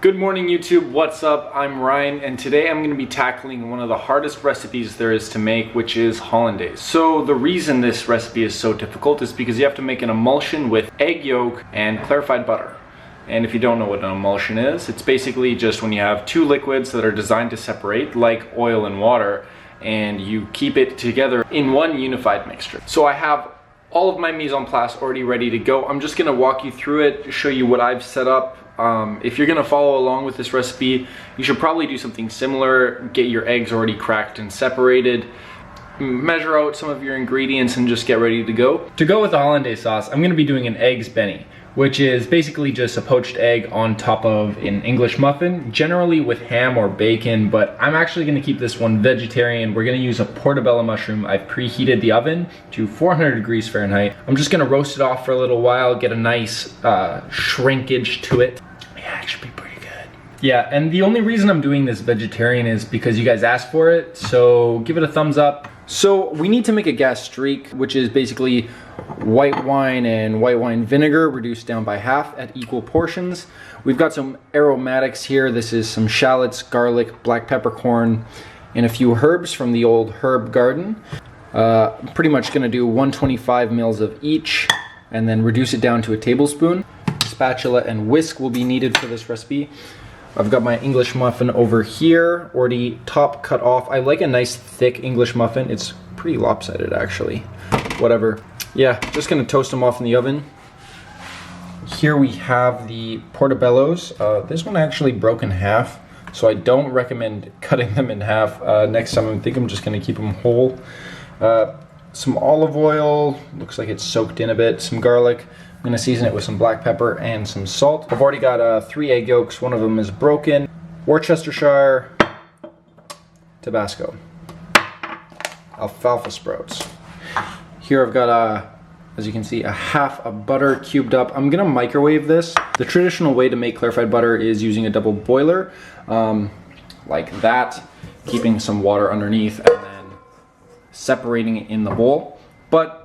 Good morning YouTube, what's up? I'm Ryan and today I'm going to be tackling one of the hardest recipes there is to make, which is hollandaise. So the reason this recipe is so difficult is because you have to make an emulsion with egg yolk and clarified butter. And if you don't know what an emulsion is, it's basically just when you have two liquids that are designed to separate, like oil and water, and you keep it together in one unified mixture. So I have all of my mise en place already ready to go. I'm just going to walk you through it, show you what I've set up. If you're gonna follow along with this recipe, you should probably do something similar. Get your eggs already cracked and separated. Measure out some of your ingredients and just get ready to go. To go with the hollandaise sauce, I'm gonna be doing an eggs benny, which is basically just a poached egg on top of an English muffin, generally with ham or bacon, but I'm actually gonna keep this one vegetarian. We're gonna use a portobello mushroom. I've preheated the oven to 400 degrees Fahrenheit. I'm just gonna roast it off for a little while, get a nice shrinkage to it. Yeah, it should be pretty good. Yeah, and the only reason I'm doing this vegetarian is because you guys asked for it, so give it a thumbs up. So we need to make a gastrique, which is basically white wine and white wine vinegar reduced down by half at equal portions. We've got some aromatics here. This is some shallots, garlic, black peppercorn, and a few herbs from the old herb garden. I'm pretty much gonna do 125 mils of each and then reduce it down to a tablespoon. Spatula and whisk will be needed for this recipe. I've got my English muffin over here, already top cut off. I like a nice thick English muffin. It's pretty lopsided actually. Whatever. Yeah, just gonna toast them off in the oven. Here we have the portobellos. This one actually broke in half, so I don't recommend cutting them in half. Next time I think I'm just gonna keep them whole. Some olive oil, looks like it's soaked in a bit. Some garlic. I'm gonna season it with some black pepper and some salt. I've already got 3 egg yolks, one of them is broken. Worcestershire, Tabasco, alfalfa sprouts. Here I've got, as you can see, a half of butter cubed up. I'm gonna microwave this. The traditional way to make clarified butter is using a double boiler, like that, keeping some water underneath and then separating it in the bowl. But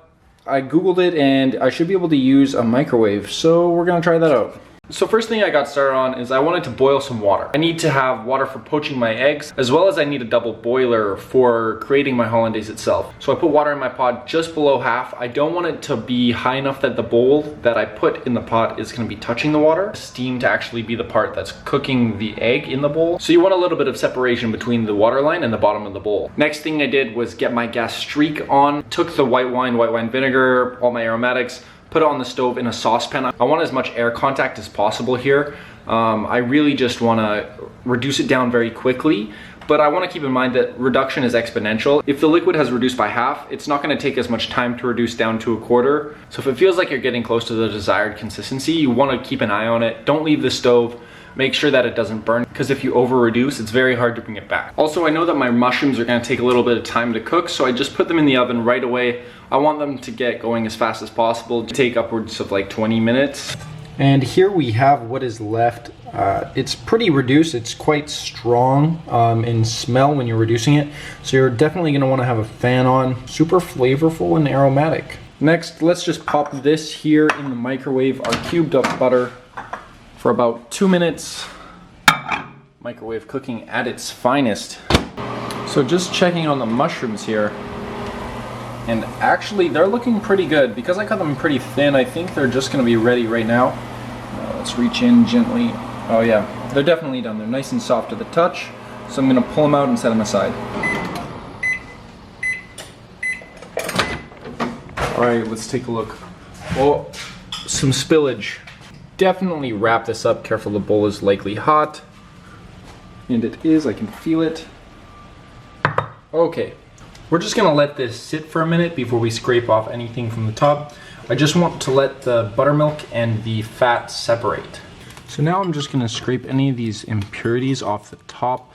I googled it and I should be able to use a microwave, so we're gonna try that out. So first thing I got started on is I wanted to boil some water. I need to have water for poaching my eggs, as well as I need a double boiler for creating my hollandaise itself. So I put water in my pot just below half. I don't want it to be high enough that the bowl that I put in the pot is gonna be touching the water. Steam to actually be the part that's cooking the egg in the bowl. So you want a little bit of separation between the water line and the bottom of the bowl. Next thing I did was get my gastrique on, took the white wine vinegar, all my aromatics, put it on the stove in a saucepan. I want as much air contact as possible here. I really just want to reduce it down very quickly, but I want to keep in mind that reduction is exponential. If the liquid has reduced by half, it's not going to take as much time to reduce down to a quarter. So if it feels like you're getting close to the desired consistency, you want to keep an eye on it. Don't leave the stove. Make sure that it doesn't burn, because if you over reduce, it's very hard to bring it back. Also, I know that my mushrooms are gonna take a little bit of time to cook, so I just put them in the oven right away. I want them to get going as fast as possible, to take upwards of like 20 minutes. And here we have what is left. It's pretty reduced, it's quite strong in smell when you're reducing it. So you're definitely gonna wanna have a fan on. Super flavorful and aromatic. Next, let's just pop this here in the microwave, our cubed up butter, for about 2 minutes. Microwave cooking at its finest. So just checking on the mushrooms here, and actually they're looking pretty good. Because I cut them pretty thin, I think they're just gonna be ready right now. Let's reach in gently. Oh yeah, they're definitely done. They're nice and soft to the touch. So I'm gonna pull them out and set them aside. All right, let's take a look. Oh, some spillage. Definitely wrap this up. Careful, the bowl is likely hot. And it is, I can feel it. Okay, we're just gonna let this sit for a minute before we scrape off anything from the top. I just want to let the buttermilk and the fat separate. So now I'm just gonna scrape any of these impurities off the top.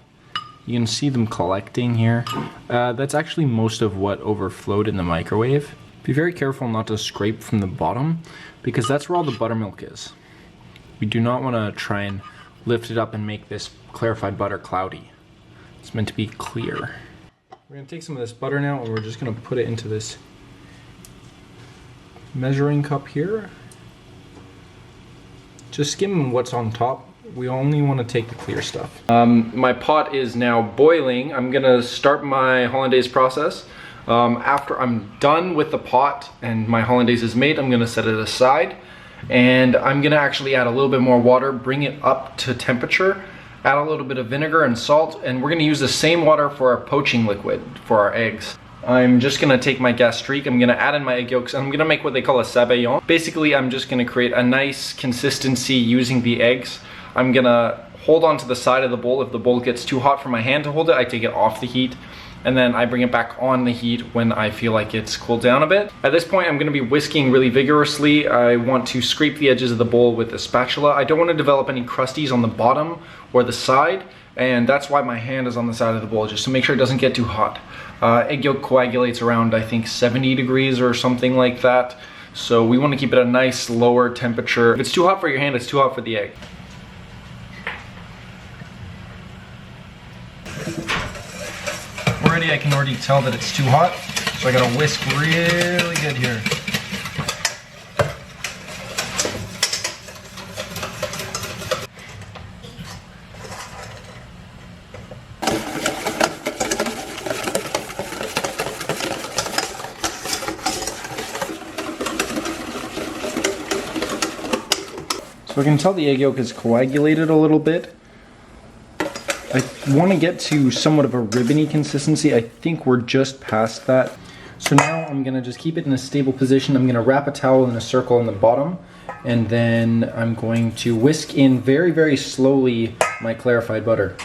You can see them collecting here. That's actually most of what overflowed in the microwave. Be very careful not to scrape from the bottom, because that's where all the buttermilk is. We do not want to try and lift it up and make this clarified butter cloudy. It's meant to be clear. We're going to take some of this butter now and we're just going to put it into this measuring cup here. Just skim what's on top. We only want to take the clear stuff. My pot is now boiling. I'm gonna start my hollandaise process. After I'm done with the pot and my hollandaise is made, I'm gonna set it aside. And I'm gonna actually add a little bit more water, bring it up to temperature, add a little bit of vinegar and salt, and we're gonna use the same water for our poaching liquid for our eggs. I'm just gonna take my gastrique, I'm gonna add in my egg yolks, and I'm gonna make what they call a sabayon. Basically, I'm just gonna create a nice consistency using the eggs. I'm gonna hold on to the side of the bowl. If the bowl gets too hot for my hand to hold it, I take it off the heat, and then I bring it back on the heat when I feel like it's cooled down a bit. At this point, I'm gonna be whisking really vigorously. I want to scrape the edges of the bowl with a spatula. I don't wanna develop any crusties on the bottom or the side, and that's why my hand is on the side of the bowl, just to make sure it doesn't get too hot. Egg yolk coagulates around, I think, 70 degrees or something like that. So we wanna keep it at a nice lower temperature. If it's too hot for your hand, it's too hot for the egg. I can already tell that it's too hot, so I gotta whisk really good here. So I can tell the egg yolk is coagulated a little bit. I want to get to somewhat of a ribbony consistency. I think we're just past that. So now I'm going to just keep it in a stable position. I'm going to wrap a towel in a circle in the bottom, and then I'm going to whisk in very, very slowly my clarified butter.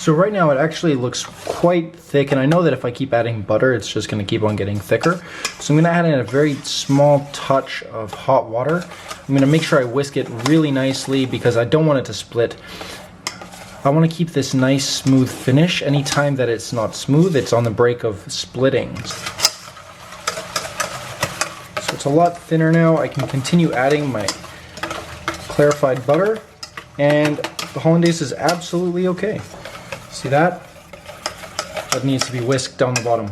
So right now it actually looks quite thick, and I know that if I keep adding butter, it's just going to keep on getting thicker. So I'm going to add in a very small touch of hot water. I'm going to make sure I whisk it really nicely because I don't want it to split. I want to keep this nice smooth finish. Anytime that it's not smooth, it's on the brink of splitting. So it's a lot thinner now. I can continue adding my clarified butter, and the hollandaise is absolutely okay. See that? That needs to be whisked down the bottom.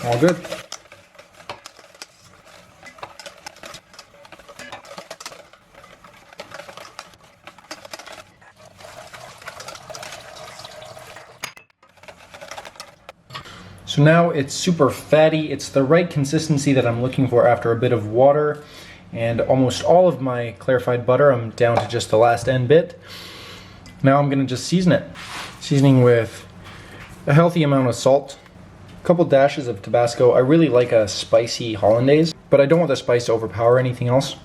All good. So now it's super fatty. It's the right consistency that I'm looking for after a bit of water. And almost all of my clarified butter, I'm down to just the last end bit. Now I'm gonna just season it. Seasoning with a healthy amount of salt, a couple dashes of Tabasco. I really like a spicy hollandaise, but I don't want the spice to overpower anything else.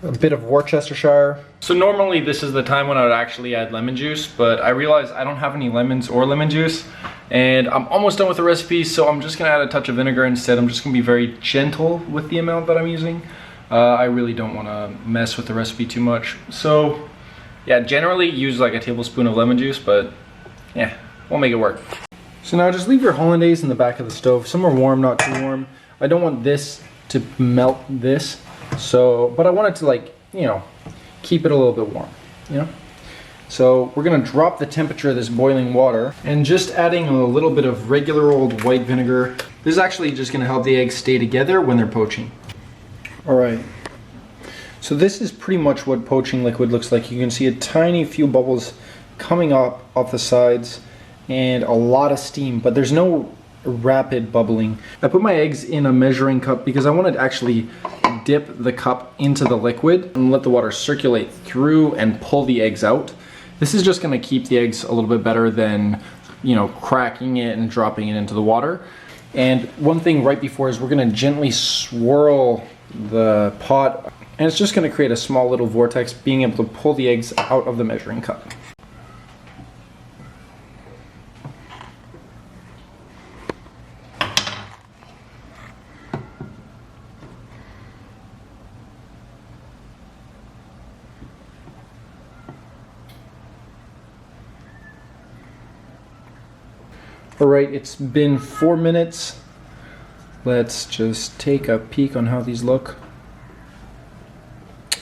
A bit of Worcestershire. So normally this is the time when I would actually add lemon juice, but I realized I don't have any lemons or lemon juice, and I'm almost done with the recipe, so I'm just gonna add a touch of vinegar instead. I'm just gonna be very gentle with the amount that I'm using. I really don't wanna mess with the recipe too much. So yeah, generally use like a tablespoon of lemon juice, but yeah, we'll make it work. So now just leave your hollandaise in the back of the stove, somewhere warm, not too warm. I don't want this to melt this, so, but I want it to, like, you know, keep it a little bit warm, you know? So we're gonna drop the temperature of this boiling water and just adding a little bit of regular old white vinegar. This is actually just gonna help the eggs stay together when they're poaching. All right. So this is pretty much what poaching liquid looks like. You can see a tiny few bubbles coming up off the sides and a lot of steam, but there's no rapid bubbling. I put my eggs in a measuring cup because I wanted to actually dip the cup into the liquid and let the water circulate through and pull the eggs out. This is just gonna keep the eggs a little bit better than, you know, cracking it and dropping it into the water. And one thing right before is we're gonna gently swirl the pot, and it's just going to create a small little vortex, being able to pull the eggs out of the measuring cup. Alright, it's been 4 minutes. Let's just take a peek on how these look.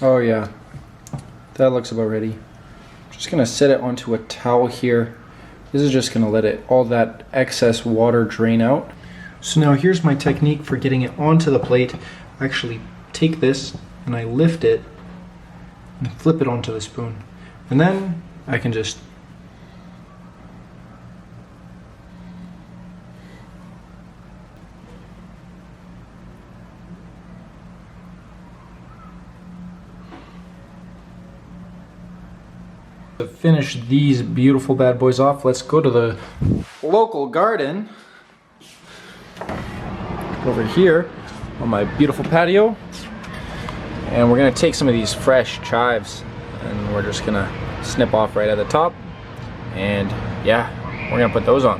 Oh yeah, that looks about ready. Just gonna set it onto a towel here. This is just gonna let it, all that excess water drain out. So now here's my technique for getting it onto the plate. I actually take this and I lift it and flip it onto the spoon. And then I can just to finish these beautiful bad boys off, let's go to the local garden over here on my beautiful patio, and we're gonna take some of these fresh chives and we're just gonna snip off right at the top, and yeah, we're gonna put those on.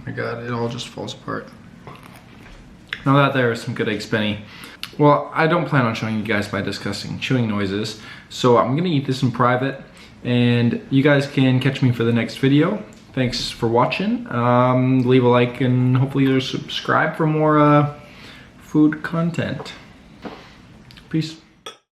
My God, it all just falls apart. Now that there are some good eggs Benny. Well, I don't plan on showing you guys my disgusting chewing noises, so I'm gonna eat this in private, and you guys can catch me for the next video. Thanks for watching. Leave a like and hopefully you'll subscribe for more food content. Peace.